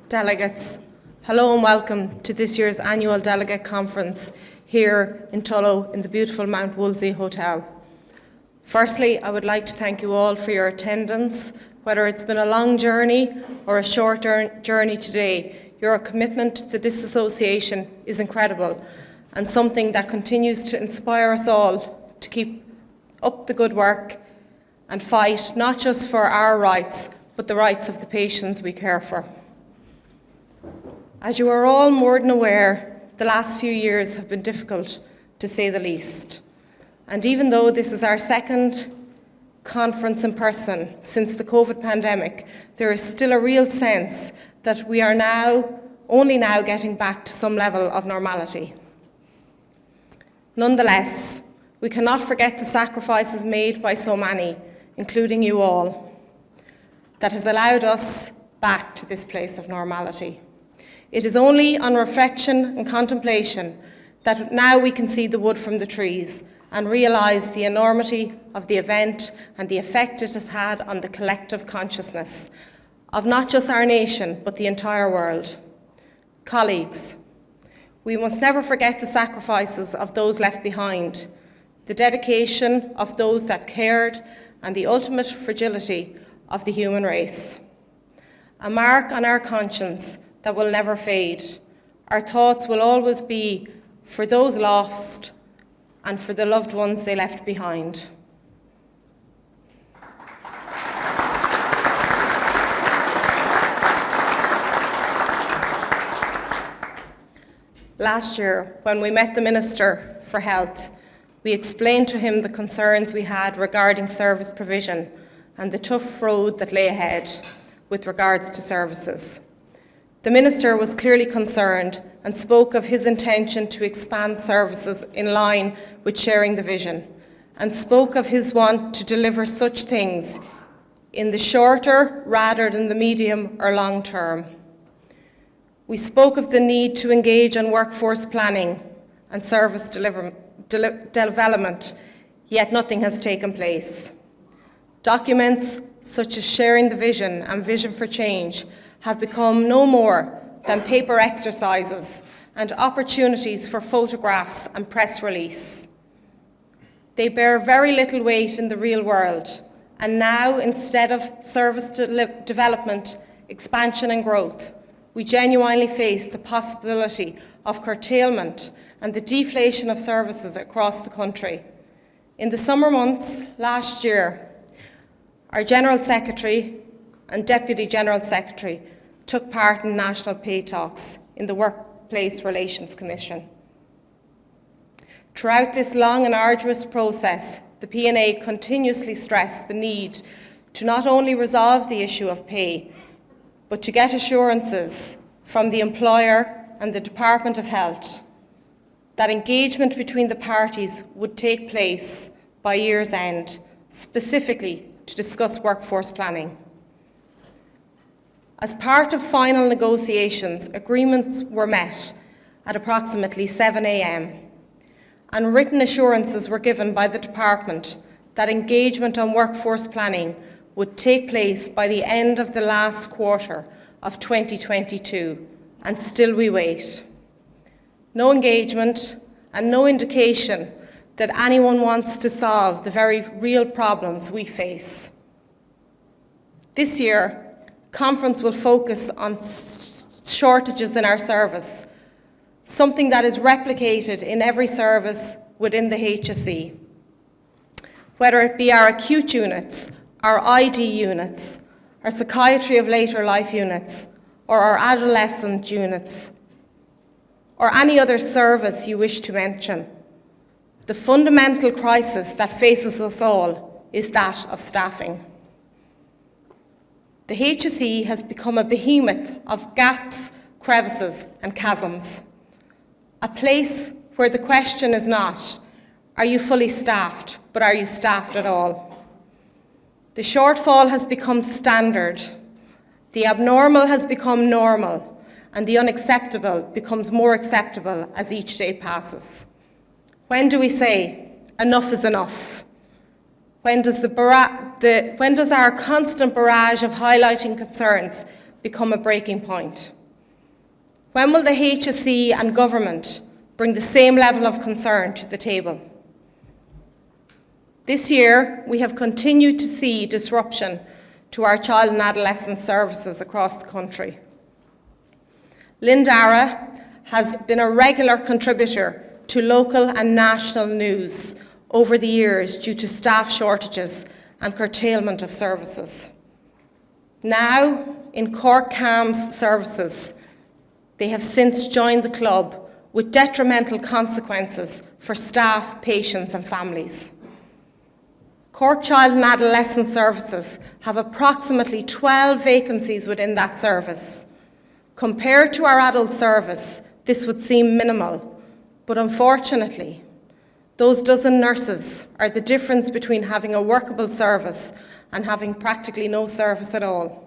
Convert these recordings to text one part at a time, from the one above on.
Delegates, hello and welcome to this year's annual delegate conference here in Tullow in the beautiful Mount Wolsey Hotel. Firstly, I would like to thank you all for your attendance. Whether it's been a long journey or a short journey today, your commitment to this association is incredible and something that continues to inspire us all to keep up the good work and fight not just for our rights, but the rights of the patients we care for. As you are all more than aware, the last few years have been difficult, to say the least. And even though this is our second conference in person since the COVID pandemic, there is still a real sense that we are only now getting back to some level of normality. Nonetheless, we cannot forget the sacrifices made by so many, including you all, that has allowed us back to this place of normality. It is only on reflection and contemplation that now we can see the wood from the trees and realise the enormity of the event and the effect it has had on the collective consciousness of not just our nation, but the entire world. Colleagues, we must never forget the sacrifices of those left behind, the dedication of those that cared, and the ultimate fragility of the human race. A mark on our conscience that will never fade. Our thoughts will always be for those lost and for the loved ones they left behind. Last year, when we met the Minister for Health, we explained to him the concerns we had regarding service provision and the tough road that lay ahead with regards to services. The Minister was clearly concerned and spoke of his intention to expand services in line with sharing the vision, and spoke of his want to deliver such things in the shorter rather than the medium or long term. We spoke of the need to engage on workforce planning and service development, yet nothing has taken place. Documents such as sharing the vision and vision for change have become no more than paper exercises and opportunities for photographs and press release. They bear very little weight in the real world, and now, instead of service development, expansion and growth, we genuinely face the possibility of curtailment and the deflation of services across the country. In the summer months last year, our General Secretary and Deputy General Secretary took part in national pay talks in the Workplace Relations Commission. Throughout this long and arduous process, the P&A continuously stressed the need to not only resolve the issue of pay, but to get assurances from the employer and the Department of Health that engagement between the parties would take place by year's end, specifically to discuss workforce planning. As part of final negotiations, agreements were met at approximately 7 a.m. and written assurances were given by the Department that engagement on workforce planning would take place by the end of the last quarter of 2022, and still we wait. No engagement and no indication that anyone wants to solve the very real problems we face. This year, conference will focus on shortages in our service, something that is replicated in every service within the HSE. Whether it be our acute units, our ID units, our psychiatry of later life units, or our adolescent units, or any other service you wish to mention, the fundamental crisis that faces us all is that of staffing. The HSE has become a behemoth of gaps, crevices, and chasms. A place where the question is not, are you fully staffed, but are you staffed at all? The shortfall has become standard. The abnormal has become normal, and the unacceptable becomes more acceptable as each day passes. When do we say, enough is enough? When does our constant barrage of highlighting concerns become a breaking point? When will the HSE and government bring the same level of concern to the table? This year, we have continued to see disruption to our child and adolescent services across the country. Lindara has been a regular contributor to local and national news over the years due to staff shortages and curtailment of services. Now, in Cork CAMHS services, they have since joined the club with detrimental consequences for staff, patients and families. Cork Child and Adolescent Services have approximately 12 vacancies within that service. Compared to our adult service, this would seem minimal, but unfortunately, those dozen nurses are the difference between having a workable service and having practically no service at all.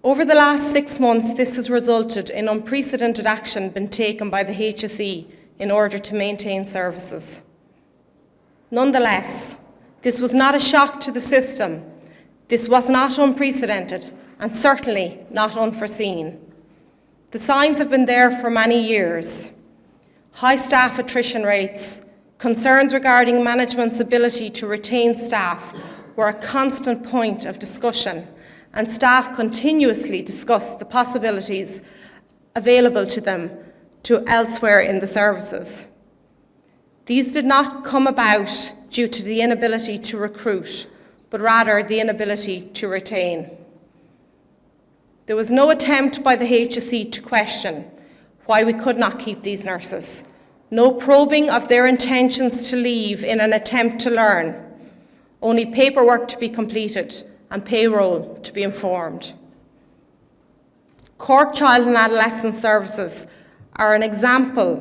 Over the last 6 months, this has resulted in unprecedented action being taken by the HSE in order to maintain services. Nonetheless, this was not a shock to the system. This was not unprecedented and certainly not unforeseen. The signs have been there for many years. High staff attrition rates, concerns regarding management's ability to retain staff were a constant point of discussion, and staff continuously discussed the possibilities available to them to elsewhere in the services. These did not come about due to the inability to recruit, but rather the inability to retain. There was no attempt by the HSE to question why we could not keep these nurses, no probing of their intentions to leave in an attempt to learn, only paperwork to be completed and payroll to be informed. Cork Child and Adolescent Services are an example,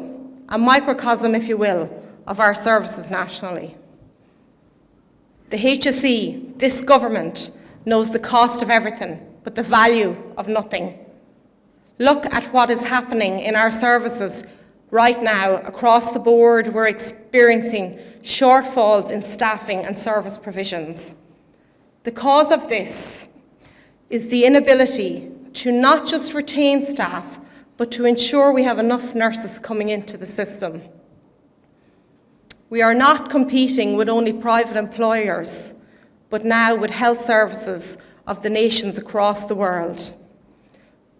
a microcosm, if you will, of our services nationally. The HSE, this government, knows the cost of everything, but the value of nothing. Look at what is happening in our services right now. Across the board, we're experiencing shortfalls in staffing and service provisions. The cause of this is the inability to not just retain staff, but to ensure we have enough nurses coming into the system. We are not competing with only private employers, but now with health services of the nations across the world.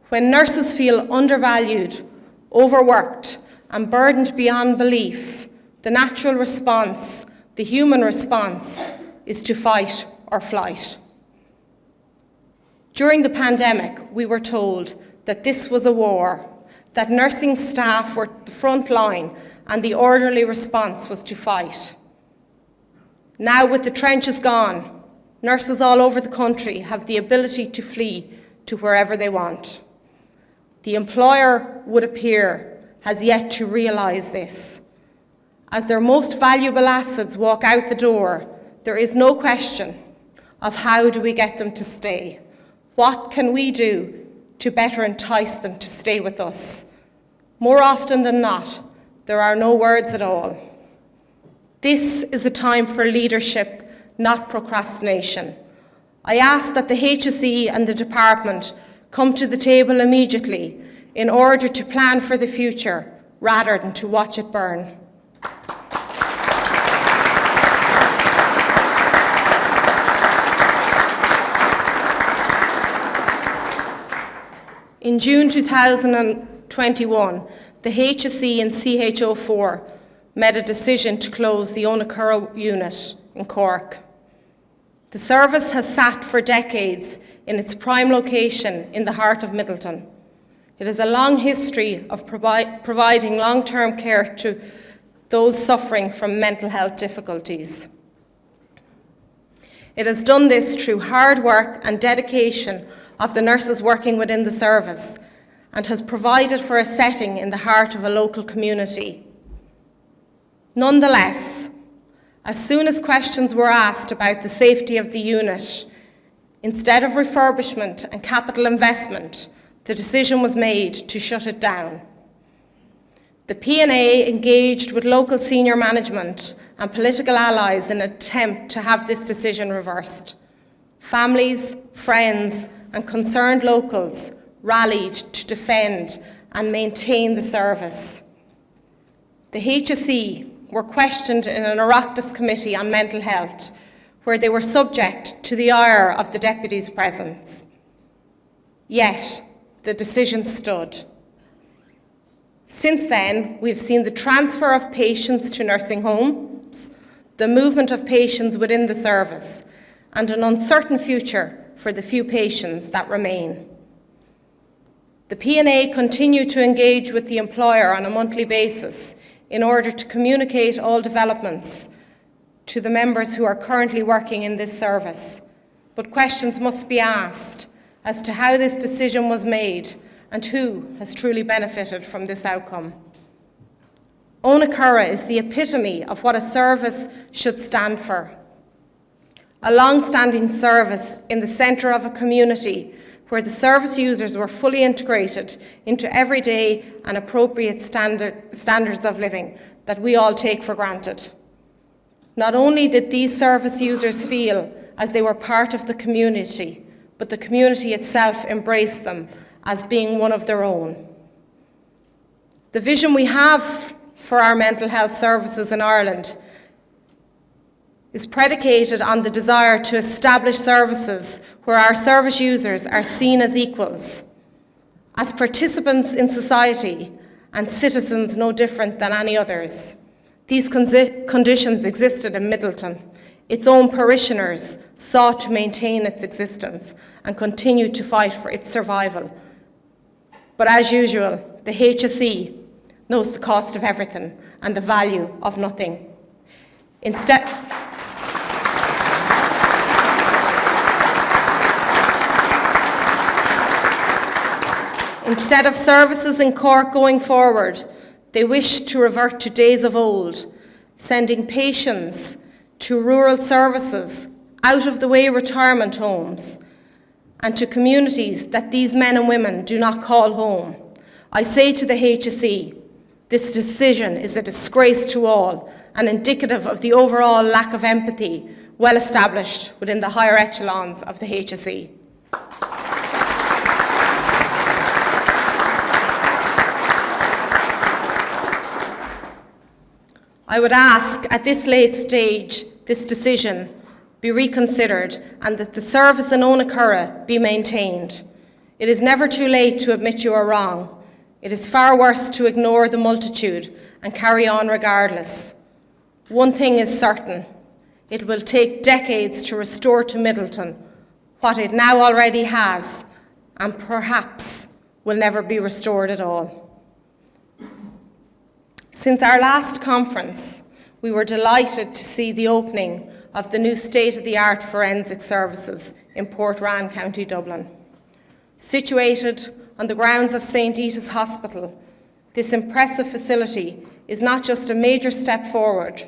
When nurses feel undervalued, overworked, and burdened beyond belief, the natural response, the human response, is to fight or flight. During the pandemic, we were told that this was a war, that nursing staff were the front line and the orderly response was to fight. Now, with the trenches gone, nurses all over the country have the ability to flee to wherever they want. The employer, would appear, has yet to realise this. As their most valuable assets walk out the door, there is no question of how do we get them to stay. What can we do to better entice them to stay with us? More often than not, there are no words at all. This is a time for leadership, not procrastination. I ask that the HSE and the department come to the table immediately in order to plan for the future rather than to watch it burn. In June 2021, the HSE and CHO4 made a decision to close the Onacurra unit in Cork. The service has sat for decades in its prime location in the heart of Middleton. It has a long history of providing long-term care to those suffering from mental health difficulties. It has done this through hard work and dedication of the nurses working within the service, and has provided for a setting in the heart of a local community. Nonetheless, as soon as questions were asked about the safety of the unit, instead of refurbishment and capital investment, the decision was made to shut it down. The P&A engaged with local senior management and political allies in an attempt to have this decision reversed. Families, friends, and concerned locals rallied to defend and maintain the service. The HSE were questioned in an Oireachtas committee on mental health, where they were subject to the ire of the deputy's presence. Yet, the decision stood. Since then, we've seen the transfer of patients to nursing homes, the movement of patients within the service, and an uncertain future for the few patients that remain. The P&A continue to engage with the employer on a monthly basis in order to communicate all developments to the members who are currently working in this service. But questions must be asked as to how this decision was made and who has truly benefited from this outcome. Ona Cura is the epitome of what a service should stand for. A long-standing service in the centre of a community where the service users were fully integrated into everyday and appropriate standards of living that we all take for granted. Not only did these service users feel as they were part of the community, but the community itself embraced them as being one of their own. The vision we have for our mental health services in Ireland is predicated on the desire to establish services where our service users are seen as equals, as participants in society and citizens no different than any others. These conditions existed in Midleton. Its own parishioners sought to maintain its existence and continue to fight for its survival. But as usual, the HSE knows the cost of everything and the value of nothing. Instead of services in Cork going forward, they wish to revert to days of old, sending patients to rural services, out-of-the-way retirement homes, and to communities that these men and women do not call home. I say to the HSE, this decision is a disgrace to all and indicative of the overall lack of empathy well established within the higher echelons of the HSE. I would ask at this late stage this decision be reconsidered and that the service in Ona Cura be maintained. It is never too late to admit you are wrong. It is far worse to ignore the multitude and carry on regardless. One thing is certain, it will take decades to restore to Midleton what it now already has and perhaps will never be restored at all. Since our last conference, we were delighted to see the opening of the new state-of-the-art forensic services in Portrane, County Dublin. Situated on the grounds of St. Ita's Hospital, this impressive facility is not just a major step forward,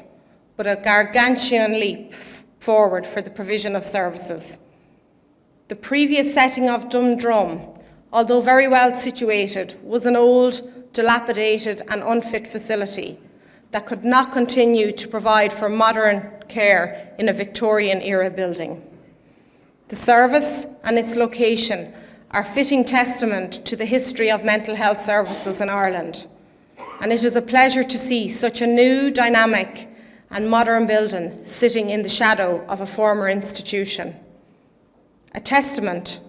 but a gargantuan leap forward for the provision of services. The previous setting of Dundrum, although very well situated, was an old, dilapidated and unfit facility that could not continue to provide for modern care in a Victorian-era building. The service and its location are fitting testament to the history of mental health services in Ireland, and it is a pleasure to see such a new, dynamic and modern building sitting in the shadow of a former institution. A testament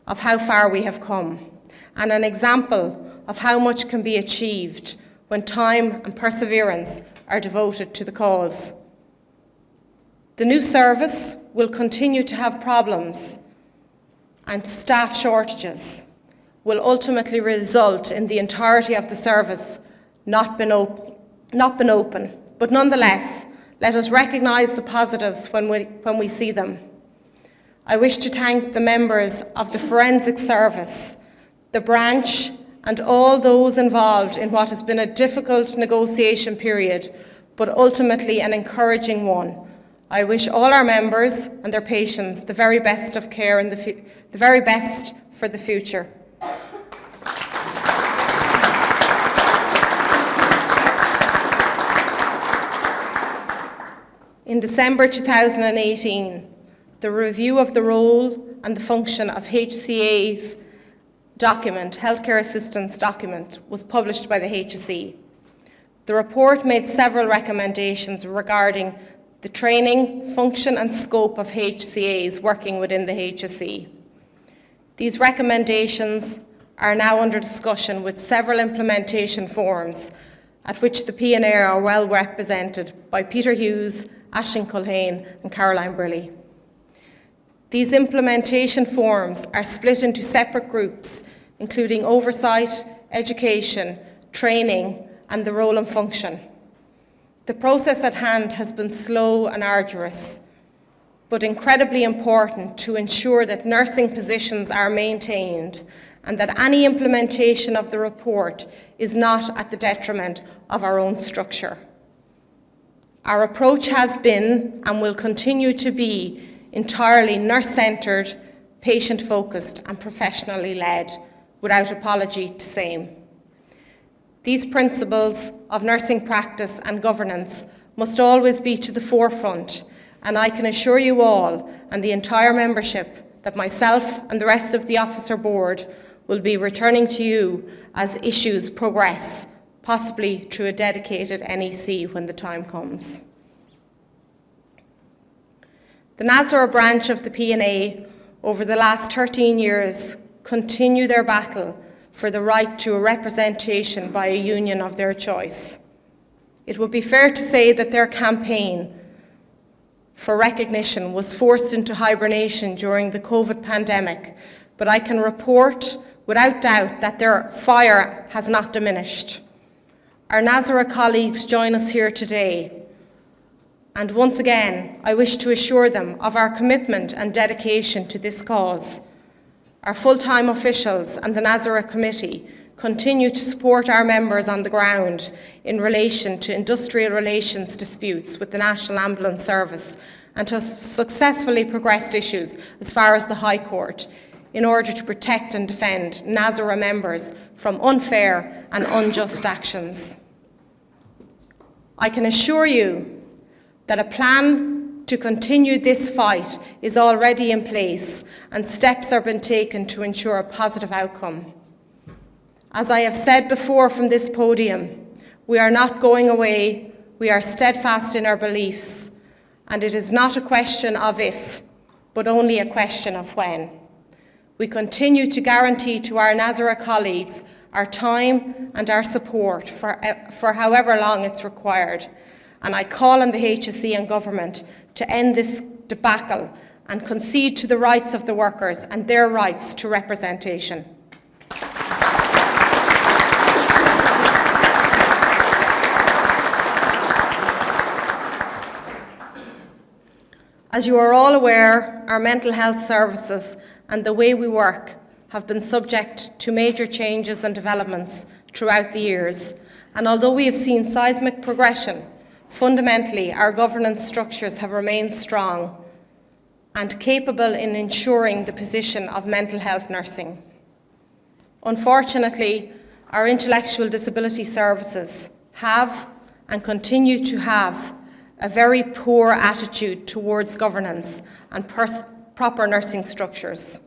of how far we have come, and an example of how much can be achieved when time and perseverance are devoted to the cause. The new service will continue to have problems, and staff shortages will ultimately result in the entirety of the service not been open. But nonetheless, let us recognise the positives when we see them. I wish to thank the members of the Forensic Service, the branch, and all those involved in what has been a difficult negotiation period, but ultimately an encouraging one. I wish all our members and their patients the very best of care and the very best for the future. In December 2018, the review of the role and the function of HCAs document, healthcare assistance document, was published by the HSE. The report made several recommendations regarding the training, function and scope of HCAs working within the HSE. These recommendations are now under discussion with several implementation forums at which the P&A are well represented by Peter Hughes, Aisling Culhane and Caroline Briley. These implementation forums are split into separate groups, including oversight, education, training, and the role and function. The process at hand has been slow and arduous, but incredibly important to ensure that nursing positions are maintained and that any implementation of the report is not at the detriment of our own structure. Our approach has been and will continue to be entirely nurse-centred, patient-focused and professionally led, without apology to same. These principles of nursing practice and governance must always be to the forefront, and I can assure you all and the entire membership that myself and the rest of the officer board will be returning to you as issues progress, possibly through a dedicated NEC when the time comes. The NASRA branch of the P&A over the last 13 years continue their battle for the right to a representation by a union of their choice. It would be fair to say that their campaign for recognition was forced into hibernation during the COVID pandemic, but I can report without doubt that their fire has not diminished. Our NASRA colleagues join us here today, and once again, I wish to assure them of our commitment and dedication to this cause. Our full-time officials and the NASRA committee continue to support our members on the ground in relation to industrial relations disputes with the National Ambulance Service and have successfully progressed issues as far as the High Court in order to protect and defend NASRA members from unfair and unjust actions. I can assure you that a plan to continue this fight is already in place and steps are being taken to ensure a positive outcome. As I have said before from this podium, we are not going away, we are steadfast in our beliefs, and it is not a question of if, but only a question of when. We continue to guarantee to our NASRA colleagues our time and our support for however long it's required, and I call on the HSE and government to end this debacle and concede to the rights of the workers and their rights to representation. As you are all aware, our mental health services and the way we work have been subject to major changes and developments throughout the years, and although we have seen seismic progression, fundamentally our governance structures have remained strong and capable in ensuring the position of mental health nursing. Unfortunately, our intellectual disability services have and continue to have a very poor attitude towards governance and proper nursing structures.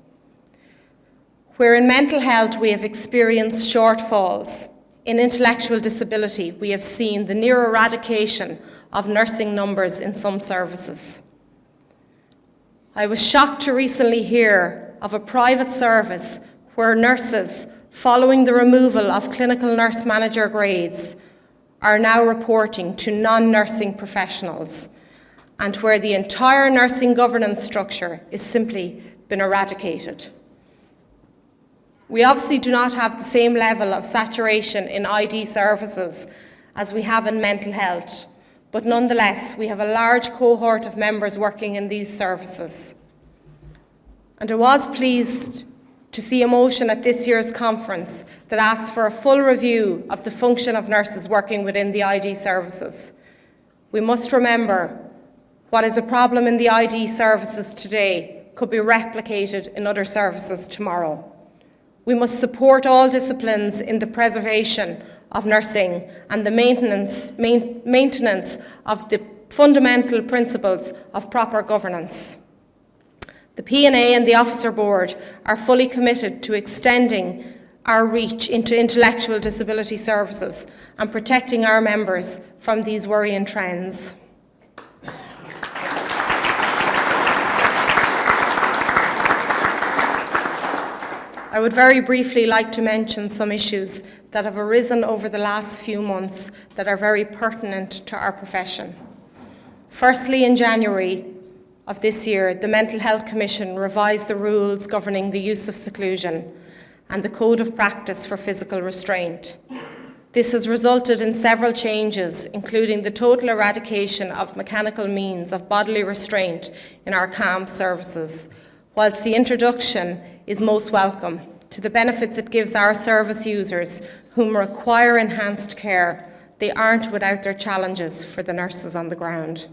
Where in mental health we have experienced shortfalls, in intellectual disability we have seen the near eradication of nursing numbers in some services. I was shocked to recently hear of a private service where nurses, following the removal of clinical nurse manager grades, are now reporting to non-nursing professionals, and where the entire nursing governance structure is simply been eradicated. We obviously do not have the same level of saturation in ID services as we have in mental health, but nonetheless we have a large cohort of members working in these services. And I was pleased to see a motion at this year's conference that asks for a full review of the function of nurses working within the ID services. We must remember what is a problem in the ID services today could be replicated in other services tomorrow. We must support all disciplines in the preservation of nursing and the maintenance of the fundamental principles of proper governance. The P&A and the Officer Board are fully committed to extending our reach into intellectual disability services and protecting our members from these worrying trends. I would very briefly like to mention some issues that have arisen over the last few months that are very pertinent to our profession. Firstly, in January of this year, the Mental Health Commission revised the rules governing the use of seclusion and the Code of Practice for Physical Restraint. This has resulted in several changes, including the total eradication of mechanical means of bodily restraint in our CAM services, whilst the introduction is most welcome to the benefits it gives our service users whom require enhanced care. They aren't without their challenges for the nurses on the ground.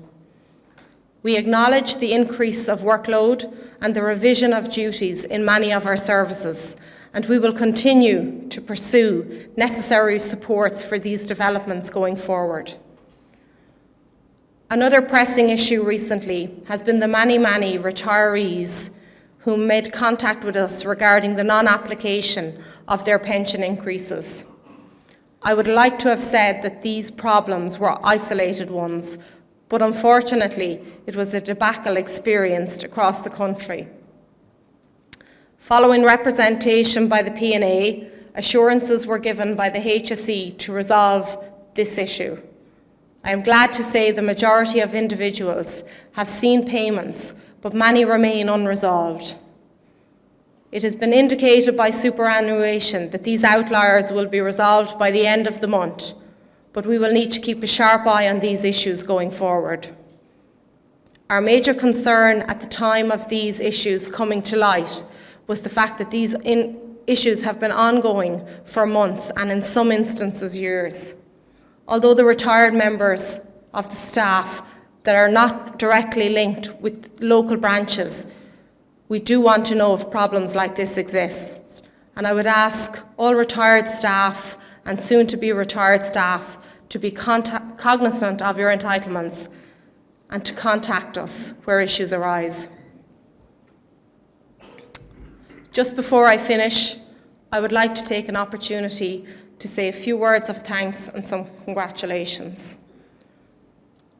We acknowledge the increase of workload and the revision of duties in many of our services, and we will continue to pursue necessary supports for these developments going forward. Another pressing issue recently has been the many retirees who made contact with us regarding the non-application of their pension increases. I would like to have said that these problems were isolated ones, but unfortunately it was a debacle experienced across the country. Following representation by the P&A, assurances were given by the HSE to resolve this issue. I am glad to say the majority of individuals have seen payments, but many remain unresolved. It has been indicated by superannuation that these outliers will be resolved by the end of the month, but we will need to keep a sharp eye on these issues going forward. Our major concern at the time of these issues coming to light was the fact that these issues have been ongoing for months and in some instances years. Although the retired members of the staff that are not directly linked with local branches, we do want to know if problems like this exist. And I would ask all retired staff and soon to be retired staff to be cognizant of your entitlements and to contact us where issues arise. Just before I finish, I would like to take an opportunity to say a few words of thanks and some congratulations.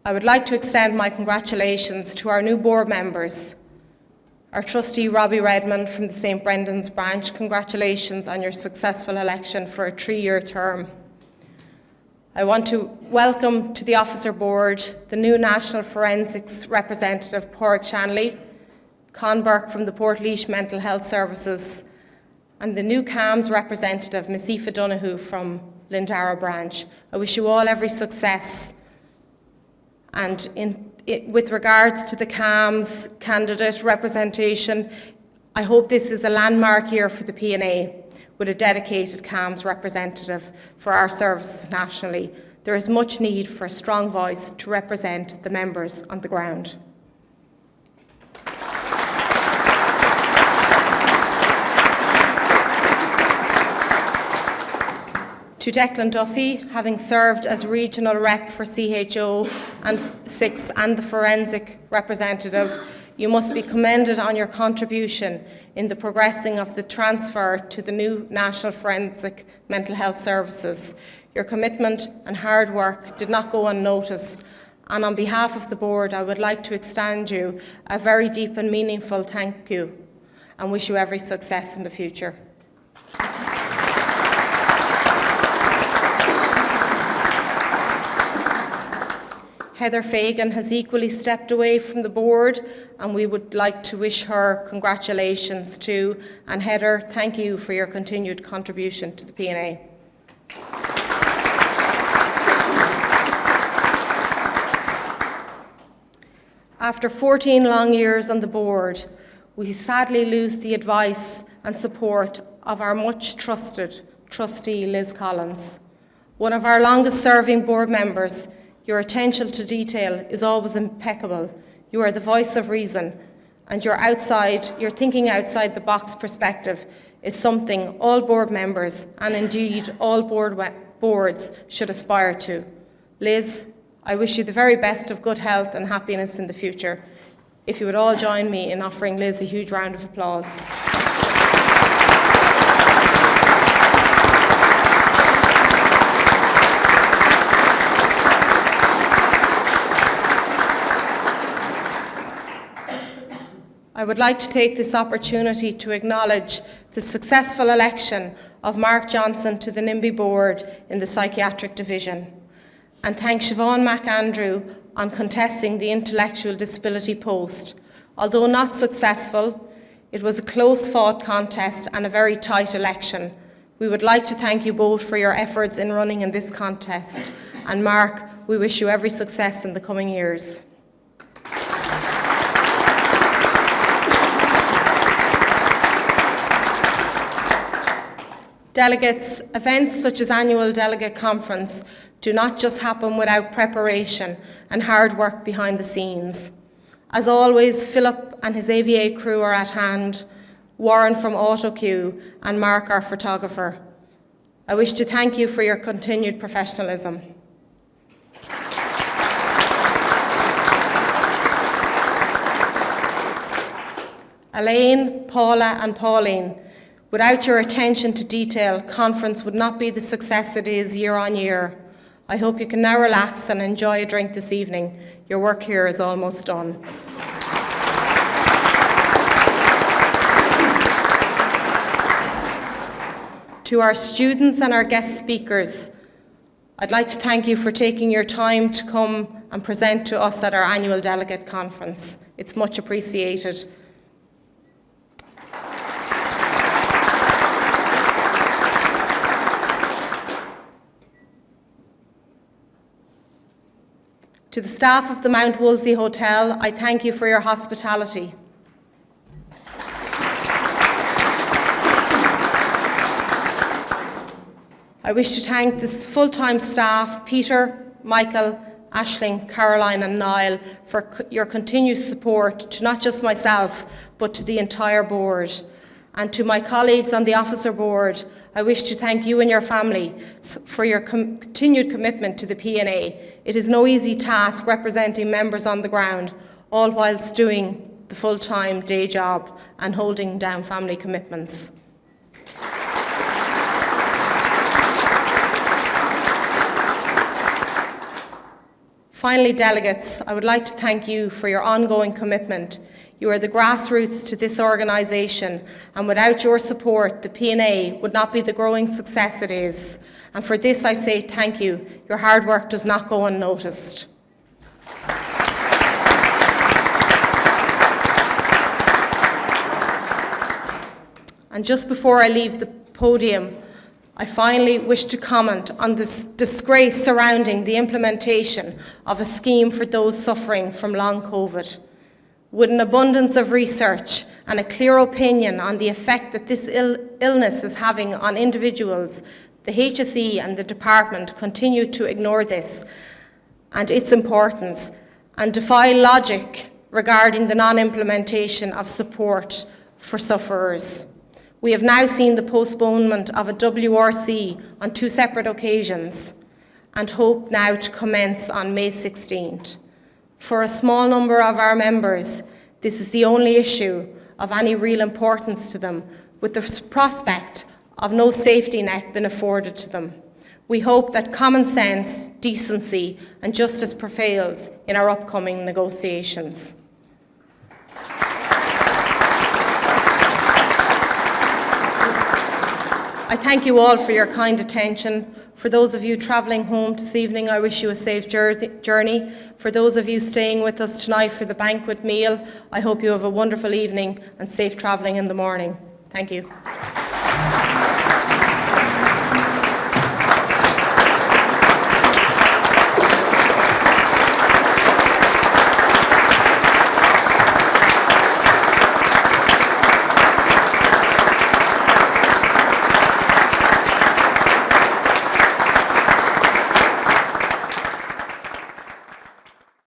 I would like to extend my congratulations to our new board members. Our trustee Robbie Redmond from the St Brendan's branch, congratulations on your successful election for a 3-year term. I want to welcome to the Officer Board the new National Forensics representative Pádraig Shanley, Con Burke from the Portlaoise Mental Health Services, and the new CAMS representative, Ms. Aoife Donoghue from Lindara branch. I wish you all every success. And with regards to the CAMS candidate representation, I hope this is a landmark year for the P&A with a dedicated CAMS representative for our services nationally. There is much need for a strong voice to represent the members on the ground. To Declan Duffy, having served as regional rep for CHO and 6 and the forensic representative, you must be commended on your contribution in the progressing of the transfer to the new National Forensic Mental Health Services. Your commitment and hard work did not go unnoticed, and on behalf of the board, I would like to extend you a very deep and meaningful thank you and wish you every success in the future. Heather Fagan has equally stepped away from the board, and we would like to wish her congratulations too. And Heather, thank you for your continued contribution to the P&A. After 14 long years on the board, we sadly lose the advice and support of our much trusted trustee Liz Collins. One of our longest serving board members, your attention to detail is always impeccable. You are the voice of reason, and your thinking outside the box perspective is something all board members and indeed all boards should aspire to. Liz, I wish you the very best of good health and happiness in the future. If you would all join me in offering Liz a huge round of applause. I would like to take this opportunity to acknowledge the successful election of Mark Johnson to the NIMBY board in the Psychiatric Division, and thank Siobhan McAndrew on contesting the intellectual disability post. Although not successful, it was a close-fought contest and a very tight election. We would like to thank you both for your efforts in running in this contest, and Mark, we wish you every success in the coming years. Delegates, events such as annual delegate conference do not just happen without preparation and hard work behind the scenes. As always, Philip and his AVA crew are at hand, Warren from AutoQ and Mark, our photographer. I wish to thank you for your continued professionalism. Elaine, Paula and Pauline, without your attention to detail, conference would not be the success it is year on year. I hope you can now relax and enjoy a drink this evening. Your work here is almost done. To our students and our guest speakers, I'd like to thank you for taking your time to come and present to us at our annual delegate conference. It's much appreciated. To the staff of the Mount Wolsey Hotel, I thank you for your hospitality. I wish to thank this full-time staff, Peter, Michael, Aisling, Caroline and Niall, for your continued support to not just myself, but to the entire board. And to my colleagues on the officer board, I wish to thank you and your family for your continued commitment to the P&A. It is no easy task representing members on the ground, all whilst doing the full-time day job and holding down family commitments. Finally, delegates, I would like to thank you for your ongoing commitment. You are the grassroots to this organisation, and without your support, the P&A would not be the growing success it is. And for this I say thank you. Your hard work does not go unnoticed. And just before I leave the podium, I finally wish to comment on this disgrace surrounding the implementation of a scheme for those suffering from long COVID. With an abundance of research and a clear opinion on the effect that this illness is having on individuals, the HSE and the department continue to ignore this and its importance and defy logic regarding the non-implementation of support for sufferers. We have now seen the postponement of a WRC on 2 separate occasions and hope now to commence on May 16th. For a small number of our members, this is the only issue of any real importance to them, with the prospect of no safety net being afforded to them. We hope that common sense, decency and justice prevails in our upcoming negotiations. I thank you all for your kind attention. For those of you travelling home this evening, I wish you a safe journey. For those of you staying with us tonight for the banquet meal, I hope you have a wonderful evening and safe travelling in the morning. Thank you.